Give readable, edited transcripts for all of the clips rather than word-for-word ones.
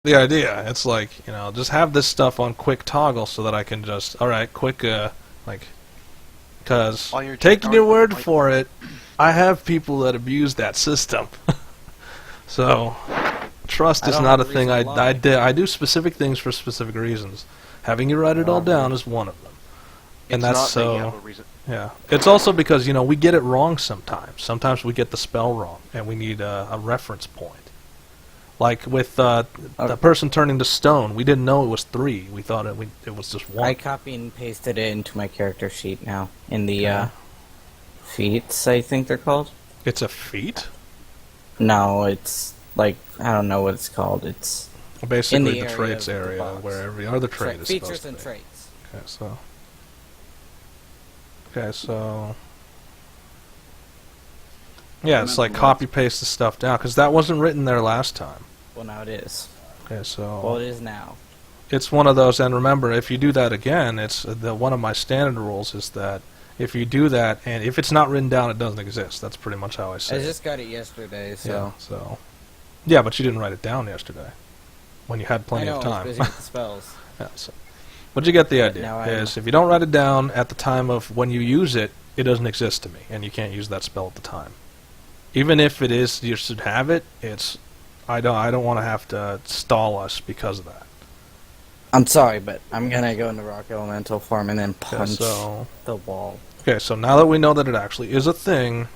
the idea. It's like, just have this stuff on quick toggle so that I can just, alright, quick, like, because, taking your word for it, I have people that abuse that system. So, trust is not a thing I do specific things for specific reasons. Having you write it all down is one of them. And that's so, yeah. It's also because, we get it wrong sometimes. Sometimes we get the spell wrong, and we need a reference point. Like with the person turning to stone, we didn't know it was 3. We thought it was just 1. I copied and pasted it into my character sheet now. In the feats, I think they're called. It's a feat? No, it's like, I don't know what it's called. It's basically the traits area where every other trait is features supposed to and be. traits. Okay, so yeah, it's like copy paste the stuff down because that wasn't written there last time. Well, now it is. Okay, so well, it is now. It's one of those, and remember, if you do that again, it's one of my standard rules is that if you do that, and if it's not written down, it doesn't exist. That's pretty much how I say it. I just got it yesterday, so. Yeah, but you didn't write it down yesterday when you had plenty of time. I was busy with the spells. Yeah, so. But you get the idea. Is if you don't write it down at the time of when you use it, it doesn't exist to me, and you can't use that spell at the time. Even if it is, you should have it. I don't want to have to stall us because of that. I'm sorry, but I'm gonna go into rock elemental form and then punch the wall. Okay, so now that we know that it actually is a thing,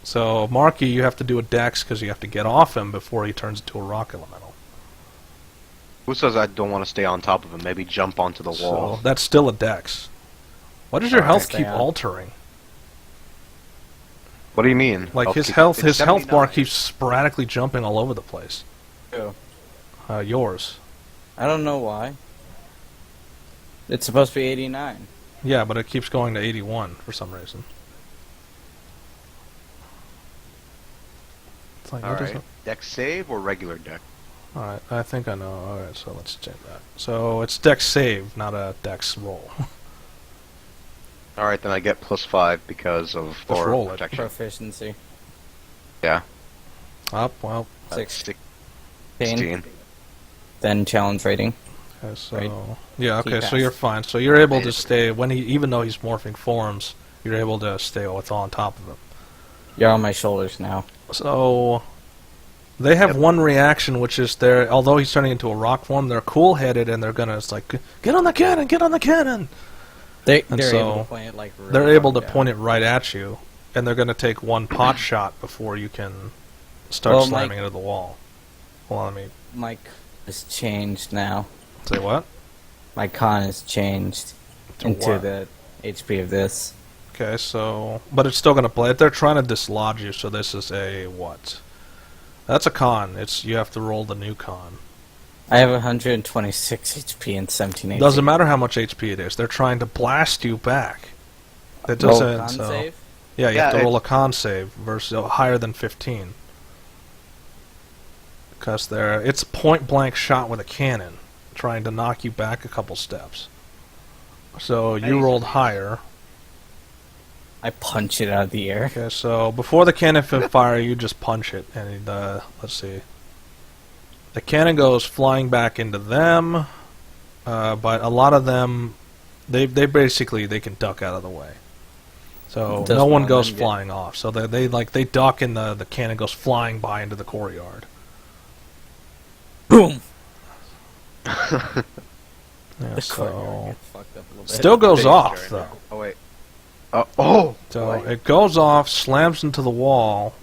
so Marky, you have to do a dex because you have to get off him before he turns into a rock elemental. Who says I don't want to stay on top of him? Maybe jump onto the wall. So that's still a dex. Why does your health keep altering? What do you mean? Like his health bar keeps sporadically jumping all over the place. Who? Yours. I don't know why. It's supposed to be 89. Yeah, but it keeps going to 81 for some reason. It's like, alright, dex save or regular dex? Alright, I think I know. Alright, so let's change that. So it's dex save, not a dex roll. Alright, then I get +5 because of roll protection. Proficiency. Yeah. Up, well. 16. Then challenge rating. Okay, so yeah, okay, so you're fine. So you're able to stay even though he's morphing forms, you're able to stay on top of him. You're on my shoulders now. So they have one reaction, which is although he's turning into a rock form, they're cool-headed and they're gonna get on the cannon, get on the cannon. They're able to point it they're able to point it right at you, and they're gonna take one pot shot before you can start slamming into the wall. Hold on, let me. Mike is changed now. Say what? My con is changed into the HP of this. Okay, so but it's still gonna play it. They're trying to dislodge you, so this is a what? That's a con. You have to roll the new con. I have 126 HP and 17 HP. Doesn't matter how much HP it is. They're trying to blast you back. It doesn't. Roll con save? Yeah, you have to roll a con save versus higher than 15. Because it's point blank shot with a cannon, trying to knock you back a couple steps. So you rolled higher. I punch it out of the air. Okay, so before the cannon fire, you just punch it, and let's see. The cannon goes flying back into them, but a lot of them, they can duck out of the way. So no one goes flying off. So they duck, and the cannon goes flying by into the courtyard. Boom. Yeah, so still goes off though. Oh wait. So it goes off, slams into the wall,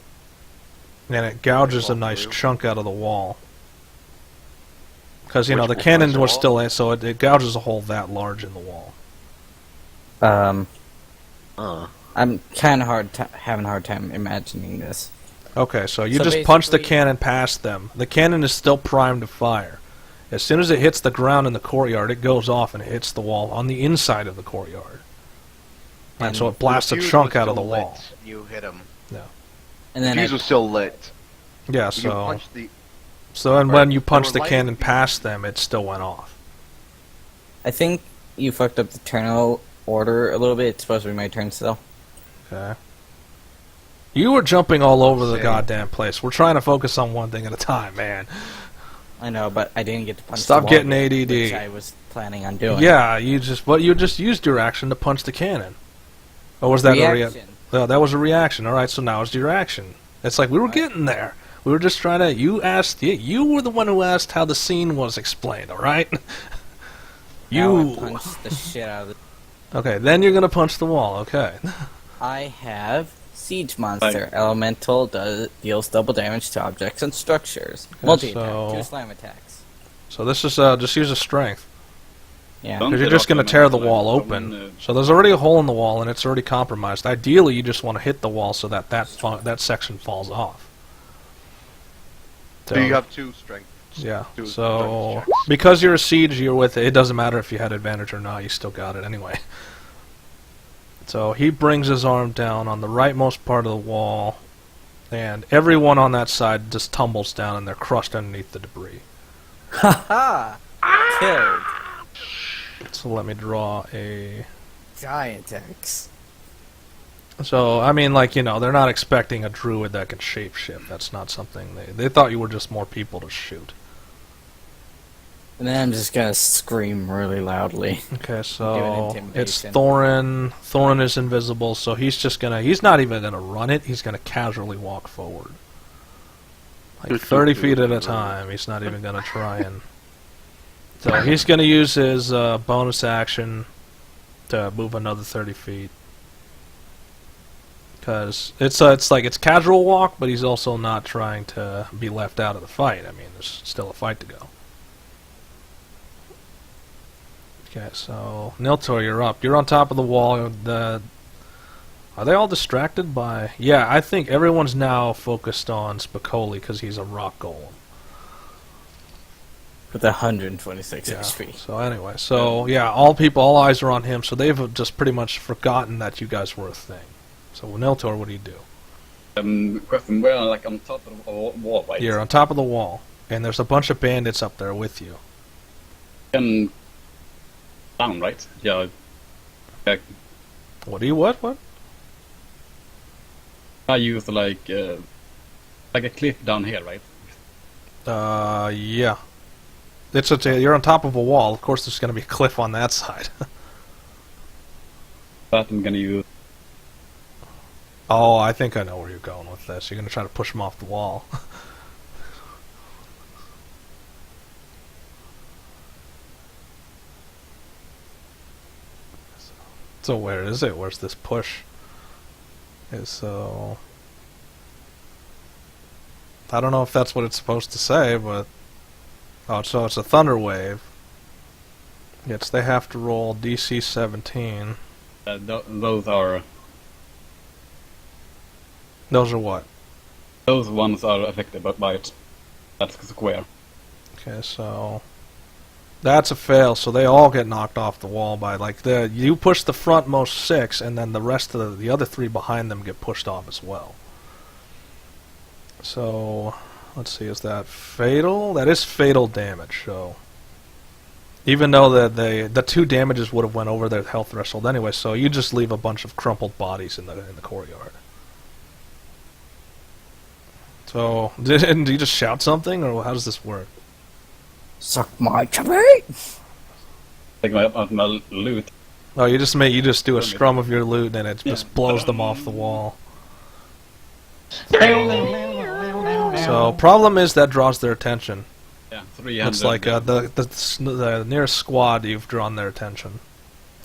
and it gouges a nice chunk out of the wall. Because the cannon was still in, so it gouges a hole that large in the wall. I'm kind of having a hard time imagining this. Okay, so you just punch the cannon past them. The cannon is still primed to fire. As soon as it hits the ground in the courtyard, it goes off and it hits the wall on the inside of the courtyard. And so it blasts a chunk out of the wall. You hit him. Yeah. And then the fuse was still lit. Yeah, so when you punch the cannon past them, it still went off. I think you fucked up the turn order a little bit. It's supposed to be my turn still. Okay. You were jumping all over the goddamn place. We're trying to focus on one thing at a time, man. I know, but I didn't get to punch Stop the wall getting yet, ADD. which I was planning on doing. Yeah, you just used your action to punch the cannon. Or was that Reaction. No, that was a reaction. All right, so now it's your action. It's like we were getting there. We were just trying to. You were the one who asked how the scene was explained. All right. Now I punched the shit out of the... Okay, then you're gonna punch the wall. Okay. I have Siege Monster. Elemental deals double damage to objects and structures. Okay, Multi-attack, 2 slam attacks. So this is just use a strength. Yeah. Because you're just gonna tear the wall open. So there's already a hole in the wall and it's already compromised. Ideally, you just want to hit the wall so that section falls off. So you have 2 strength. Yeah, so because you're a siege, you're with it. It doesn't matter if you had advantage or not, you still got it anyway. So he brings his arm down on the rightmost part of the wall, and everyone on that side just tumbles down and they're crushed underneath the debris. Ha Killed. So let me draw a... Giant X. So, I mean, like, you know, they're not expecting a druid that can shapeshift. That's not something they thought you were just more people to shoot. And then I'm just gonna scream really loudly. Okay, so it's Thorin. Thorin is invisible, so he's not even gonna run it, he's gonna casually walk forward. Like 30 feet at a time, he's not even gonna try and... So he's gonna use his bonus action to move another 30 feet. Because it's casual walk, but he's also not trying to be left out of the fight. I mean, there's still a fight to go. Okay, so Niltaor, you're up. You're on top of the wall. Are they all distracted by... Yeah, I think everyone's now focused on Spicoli because he's a rock golem. With 126 Yeah, HP. so anyway, yeah, all eyes are on him, so they've just pretty much forgotten that you guys were a thing. So Niltaor, what do you do? Question, we're like on top of the wall, right? You're on top of the wall, and there's a bunch of bandits up there with you. Down, right? Yeah. What? I use like a cliff down here, right? Yeah. You're on top of a wall. Of course, there's going to be a cliff on that side. But I'm gonna use... Oh, I think I know where you're going with this. You're going to try to push him off the wall. So where is it? Where's this push? Okay, so... I don't know if that's what it's supposed to say, but... Oh, so it's a thunder wave. Yes, they have to roll DC 17. Those are... Those are what? Those ones are affected by it. That's square. Okay, so... That's a fail, so they all get knocked off the wall by, like, you push the frontmost 6, and then the rest of the other 3 behind them get pushed off as well. So, let's see, is that fatal? That is fatal damage, so... Even though the 2 damages would have went over their health threshold anyway, so you just leave a bunch of crumpled bodies in the courtyard. So, did you just shout something, or how does this work? Suck my chubby! Take my loot. Oh, you just do a scrum of your loot, and it just blows them off the wall. So, problem is that draws their attention. Yeah, 300. It's like the nearest squad, you've drawn their attention.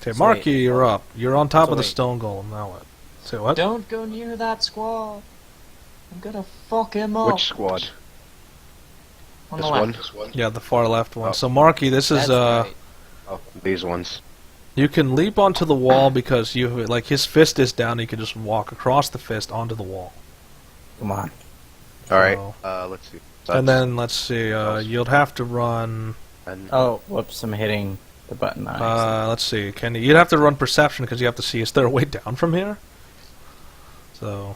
Okay, Marky, you're up. You're on top of the stone golem. Now what? Say what? Don't go near that squad. I'm gonna fuck him up. Which squad? On This the one? left. Yeah, the far left one. Oh. So, Marky, this is Right. Oh, these ones. you can leap onto the wall because his fist is down. You can just walk across the fist onto the wall. Come on. Alright, So- let's see. And then let's see. You'll have to run. And Oh, whoops, I'm hitting the button. Let's see. You'd have to run perception because you have to see. Is there a way down from here? So.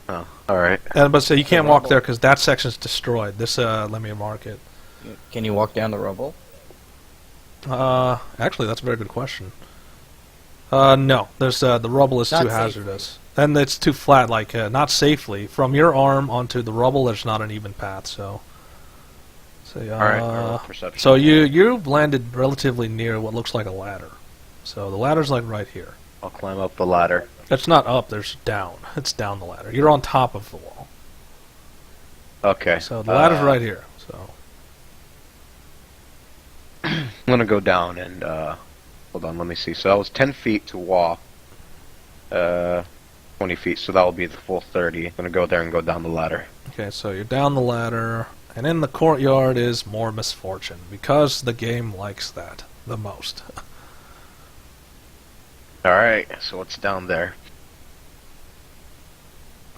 oh, alright. But so you can't walk there because that section's destroyed. This let me mark it. Can you walk down the rubble? Actually, that's a very good question. No, there's the rubble is Not too hazardous, and it's too flat. Like not safely from your arm onto the rubble. There's not an even path. So So, Alright, perception. so you've landed relatively near what looks like a ladder. So the ladder's like right here. I'll climb up the ladder. It's not up, there's down. It's down the ladder. You're on top of the wall. Okay. So the ladder's right here. So I'm gonna go down and hold on, let me see. So that was 10 feet to walk. 20 feet, so that will be the full 30. I'm gonna go there and go down the ladder. okay, so you're down the ladder, and in the courtyard is more misfortune because the game likes that the most. Alright, so what's down there?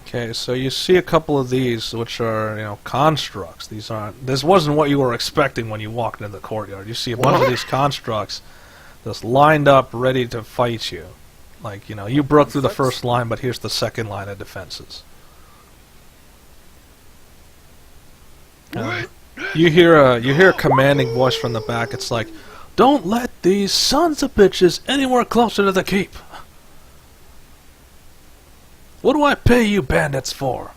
Okay, so you see a couple of these, which are, constructs. These aren't. This wasn't what you were expecting when you walked into the courtyard. You see a bunch of these constructs just lined up, ready to fight you. Like, you broke through the first line, but here's the second line of defenses. You hear a commanding voice from the back. It's like, "Don't let these sons of bitches anywhere closer to the keep. What do I pay you bandits for?"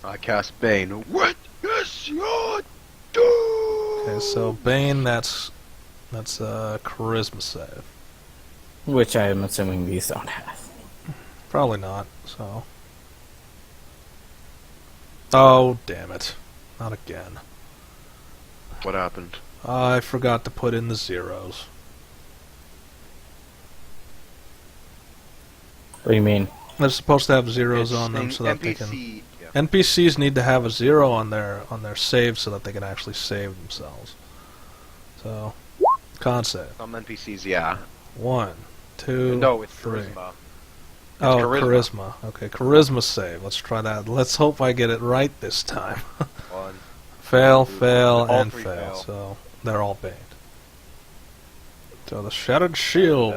I cast Bane. What is your doom? Okay, so Bane, that's a charisma save. Which I am assuming these don't have. Probably not. So. Oh, damn it! Not again. What happened? I forgot to put in the zeros. What do you mean? They're supposed to have zeros on them so that they can. NPC. Yeah. NPCs need to have a zero on their save so that they can actually save themselves. So, con save. Some NPCs, yeah. 1, 2, No, it's 3. charisma. Oh, charisma. Okay, charisma save. Let's try that. Let's hope I get it right this time. 1. Fail, Two. fail, All and three fail. fail. So they're all baned. So the Shattered Shield.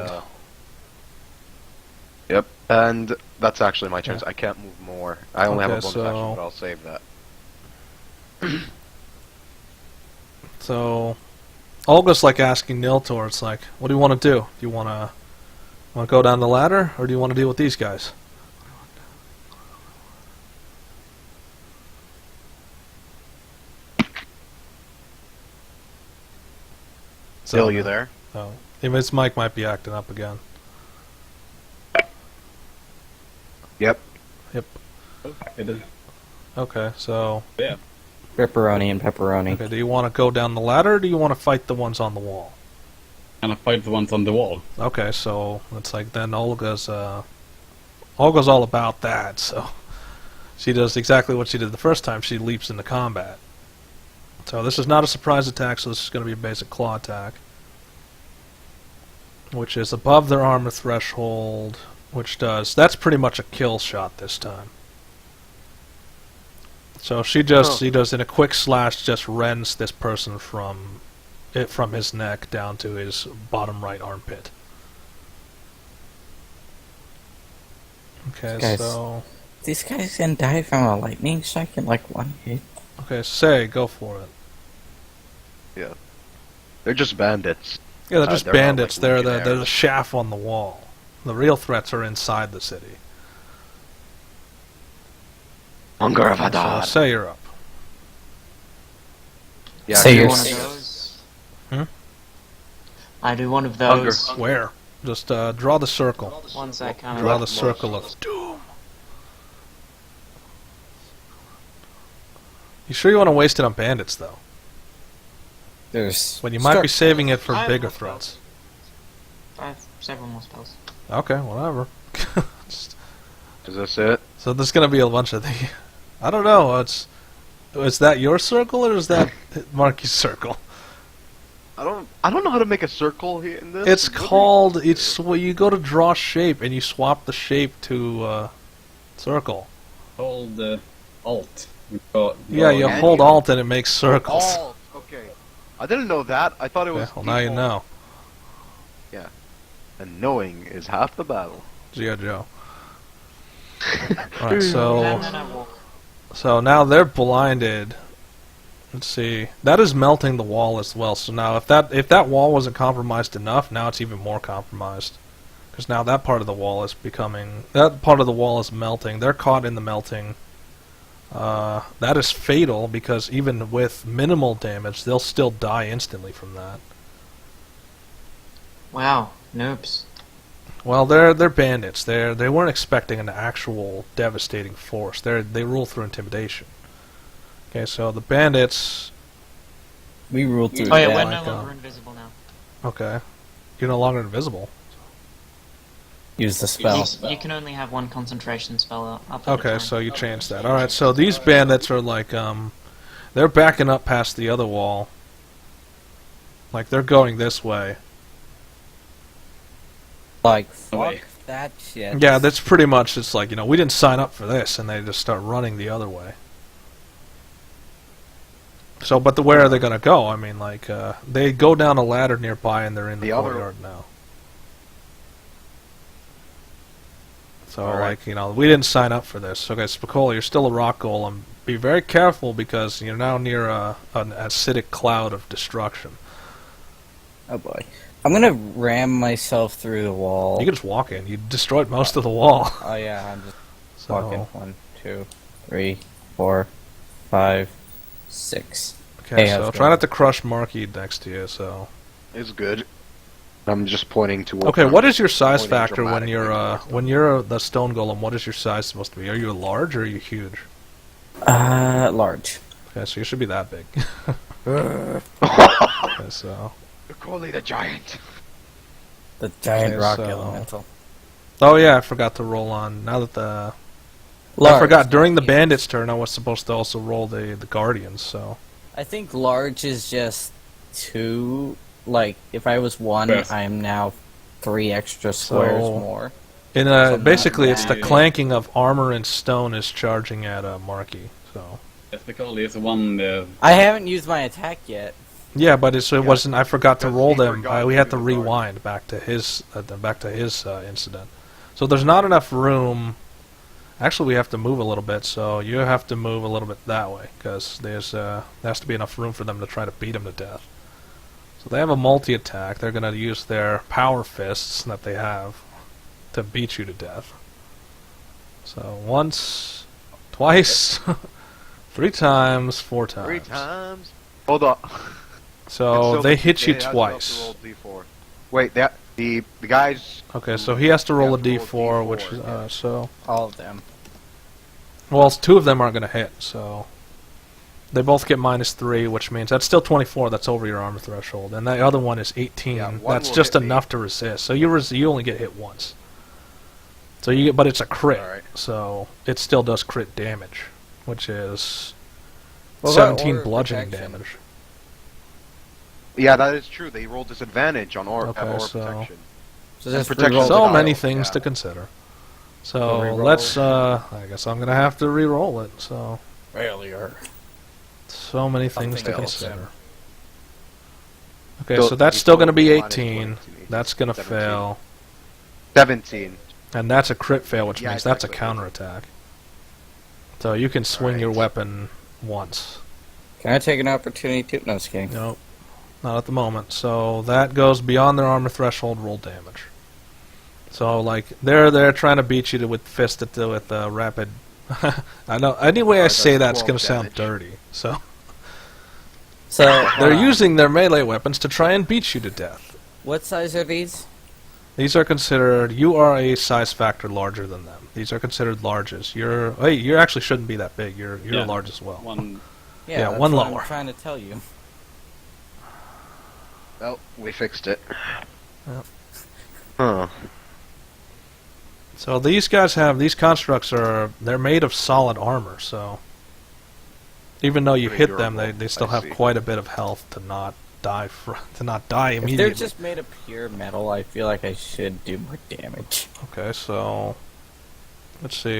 Yep. And that's actually my turn. Yeah. So I can't move more. I only have a Okay, bonus so- action, but I'll save that. So Olga's like asking Niltaor. It's like, what do you want to do? Do you want to go down the ladder, or do you want to deal with these guys? Still, you there? Oh, his mic might be acting up again. Yep. Yep. It is. Okay, so Yeah. Pepperoni and pepperoni. okay, do you want to go down the ladder, or do you want to fight the ones on the wall? And I fight the ones on the wall. Okay, so it's like then Olga's all about that. So she does exactly what she did the first time. She leaps into combat. So this is not a surprise attack. So this is going to be a basic claw attack, which is above their armor threshold. That's pretty much a kill shot this time. So she does in a quick slash just rends this person from his neck down to his bottom right armpit. Okay, Guys. so These guys can die from a lightning strike in like one hit. okay, say go for it. Yeah. They're just bandits. Yeah, they're just they're not, bandits. like, They're the legionaries. chaff on the wall. The real threats are inside the city. Hunger of So Hadad. say you're up. Yeah, Say do you're one s- of those. Hmm? I do one of Hunger. those Where? Just draw the circle. ones that kind Draw of. the circle of doom. You sure you want to waste it on bandits, though? There's When you might be saving it for I have bigger more threats. I have several more spells. Okay, whatever. Just- Is this it? so there's gonna be a bunch of the. I don't know. Is that your circle or is that Marky's circle? I don't know how to make a circle here in this. It's called. Well, you go to draw shape and you swap the shape to circle. Hold Alt. Yeah, you and hold you- Alt and it makes circles. Oh, okay. I didn't know that. I thought it Yeah, was. well, now you default. know. And knowing is half the battle. G.I. Joe. Alright, so And then I walk. so now they're blinded. Let's see. That is melting the wall as well. So now if that wall wasn't compromised enough, now it's even more compromised. Because now that part of the wall is melting. They're caught in the melting. that is fatal because even with minimal damage, they'll still die instantly from that. Wow, noobs. Well, they're bandits. They weren't expecting an actual devastating force. They rule through intimidation. Okay, so the bandits. We ruled through Oh yeah, that. we're no longer invisible now. Okay, you're no longer invisible. Use the spell. You can only have one concentration spell up at a Okay, time. so you changed that. All right, so these bandits are like they're backing up past the other wall. Like they're going this way. Like, fuck that shit. Yeah, that's pretty much. It's like, we didn't sign up for this, and they just start running the other way. So, but where are they going to go? I mean, like, they go down a ladder nearby, and they're in the courtyard now. So, right. like, we didn't sign up for this. Okay, Spacola, you're still a rock golem. Be very careful, because you're now near an acidic cloud of destruction. Oh boy. I'm gonna ram myself through the wall. You can just walk in. You destroyed most of the wall. Oh yeah, I'm just So, walking. 1, 2, 3, 4, 5, 6. okay, Hey, so how's it try going? not to crush Marky next to you, so... It's good. I'm just pointing to. Okay, what is your size pointing factor when dramatically you're the stone golem? What is your size supposed to be? Are you large or are you huge? Large. Okay, so you should be that big. Okay, so Coley the giant. The giant Okay, rock so- elemental. oh yeah, I forgot to roll on. Now that I Large, forgot during the not huge. bandits' turn, I was supposed to also roll the guardians. So I think large is just 2. Like, if I was 1, Yes. I'm now 3 extra squares So- more. in not basically it's the bad. clanking of armor and stone is charging at Marky. So Yes, because it's one. I haven't used my attack yet. yeah, but it wasn't. I forgot to because roll he them. forgot We to had do to the guardian. rewind back to his incident. So there's not enough room. Actually, we have to move a little bit, so you have to move a little bit that way, because there has to be enough room for them to try to beat him to death. So they have a multi-attack. They're going to use their power fists that they have to beat you to death. So once, twice, 3 times, 4 times. 3 times. Hold up. So they hit you they have to twice. roll D4. Wait, the guys. Okay, so he has to roll a Yeah, d4, which is, yeah. so... All of them. Well, 2 of them aren't going to hit, so... They both get -3, which means that's still 24, that's over your armor threshold. And the other one is 18, Yeah, one that's will just hit me. enough to resist. So you only get hit once. So you get, but it's a crit, Alright. so it still does crit damage, which is What about 17 aura of bludgeoning protection? damage. Yeah, that is true. They roll disadvantage on aura Okay, so- protection. So And just protection reroll So the many dial. things yeah. to consider. So Reroll. let's, I guess I'm going to have to re-roll it, so... Failure. So many things Something to else, consider. Okay, So so that's you still told going to be me minus 18. 18. That's going to 17. fail. 17. And that's a crit fail, which Yeah, means that's a exactly. counterattack. So you can swing your Alright. weapon once. Can I take an opportunity to? No, just kidding. Nope. Not at the moment. So that goes beyond their armor threshold, roll damage. So, like, they're trying to beat you with with rapid... I know. Any way I Alright, say that's that's going 12 to sound damage. dirty. So So they're using their melee weapons to try and beat you to death. What size are these? These are considered. You are a size factor larger than them. These are considered larges. You actually shouldn't be that big. You're Yeah. large as well. One. Yeah, that's one what lower. I'm trying to tell you. Well, we fixed it. Yep. Huh. So these guys have these constructs they're made of solid armor. So even though you Pretty hit them, durable, they still I have see. quite a bit of health to not die If immediately. they're just made of pure metal, I feel like I should do more damage. Okay, so let's see.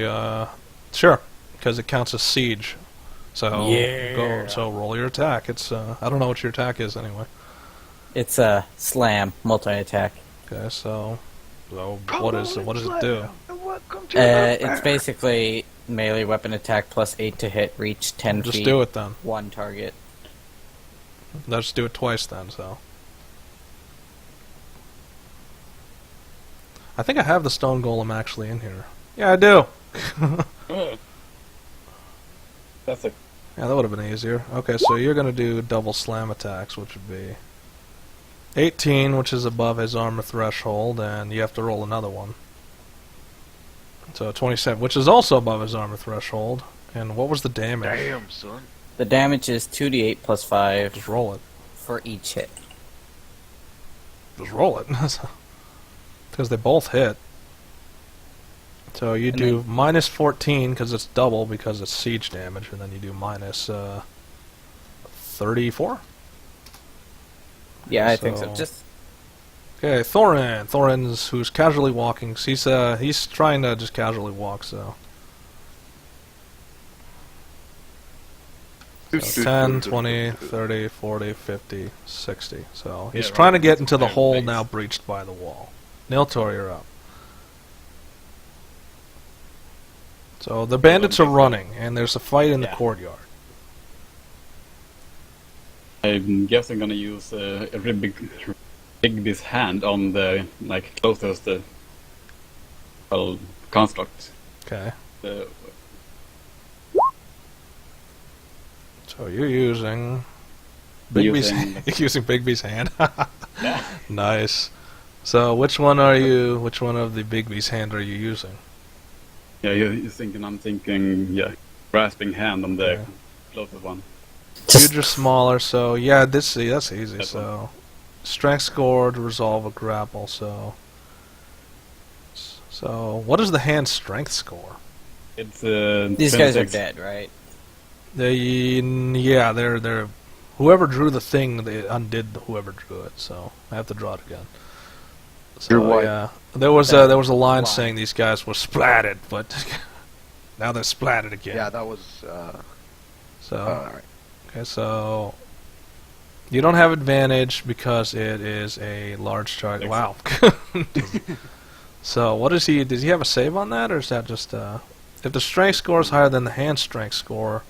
Sure, because it counts as siege. So Yeah. so roll your attack. It's I don't know what your attack is anyway. It's a slam multi-attack. Okay, so what does it do? It's basically melee weapon attack plus 8 to hit, reach 10 Just feet. do it then. One target. Let's do it twice then. So I think I have the stone golem actually in here. Yeah, I do. That's it. Yeah, that would have been easier. Okay, so you're going to do double slam attacks, which would be 18, which is above his armor threshold, and you have to roll another one. So 27, which is also above his armor threshold. And what was the damage? Damn, son. The damage is 2d8 plus 5 Just roll it. for each hit. Just roll it. Because they both hit. So you And do then- minus 14 because it's double because it's siege damage, and then you do minus 34. Yeah, I think so. So- Just Okay, Thorin. Thorin's who's casually walking. He's trying to just casually walk. So 10, 20, 30, 40, 50, 60. So he's Yeah, trying to right. get into the Iron hole Banks. now breached by the wall. Niltaor, you're up. So the bandits are running, and there's a fight in the Yeah. courtyard. I'm guessing gonna use Rigby's hand on the closest construct. Okay. The So you're using Bigby's using Bigby's hand. Yeah. Nice. So which one of the Bigby's hand are you using? Yeah, you're thinking. I'm thinking. Yeah, grasping hand on the Yeah. closest one. Huge or smaller, so yeah, that's easy. That So strength score to resolve a grapple. So what is the hand strength score? It's these guys are 26. dead, right? They're whoever drew the thing, they undid whoever drew it. So I have to draw it again. So You're white. yeah, there was a line Line. saying these guys were splatted, but now they're splatted again. Yeah, that was. So Alright. okay, so you don't have advantage because it is a large charge. Wow. So what is he? Does he have a save on that, or is that just if the strength score is higher than the hand strength score?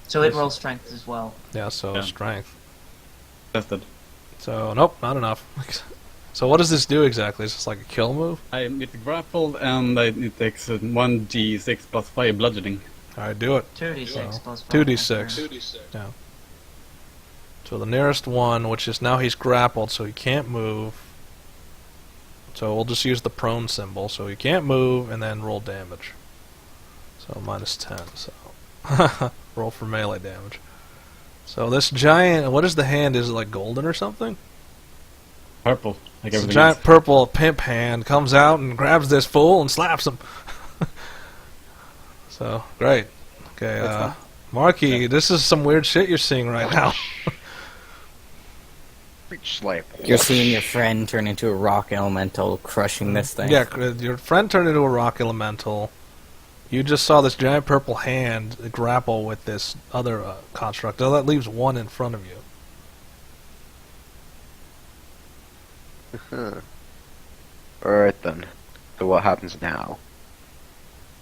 So it rolls strength as well. Yeah, so Yeah. strength. Tested. So nope, not enough. So what does this do exactly? Is this like a kill move? It's grappled and it takes 1d6 plus 5 bludgeoning. All right, do it. 2d6 So, plus 5. 2d6. Yeah. So the nearest one, which is now he's grappled, so he can't move. So we'll just use the prone symbol. So he can't move, and then roll damage. So minus 10. So roll for melee damage. So this giant, what is the hand? Is it like golden or something? Purple, like This everything giant else. purple pimp hand comes out and grabs this fool and slaps him. So great. Okay, one? Marky, this is some weird shit you're seeing right now. Reach slap. You're seeing your friend turn into a rock elemental, crushing this thing. Yeah, your friend turned into a rock elemental. You just saw this giant purple hand grapple with this other construct. So that leaves one in front of you. Alright then. So what happens now?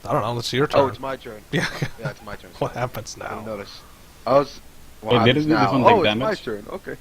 I don't know. It's your turn. Oh, it's my turn. Yeah. Yeah, it's my turn. What happens I didn't now? notice. I was. What Wait, happens didn't this now? one take Oh, it's damage? my turn. Okay.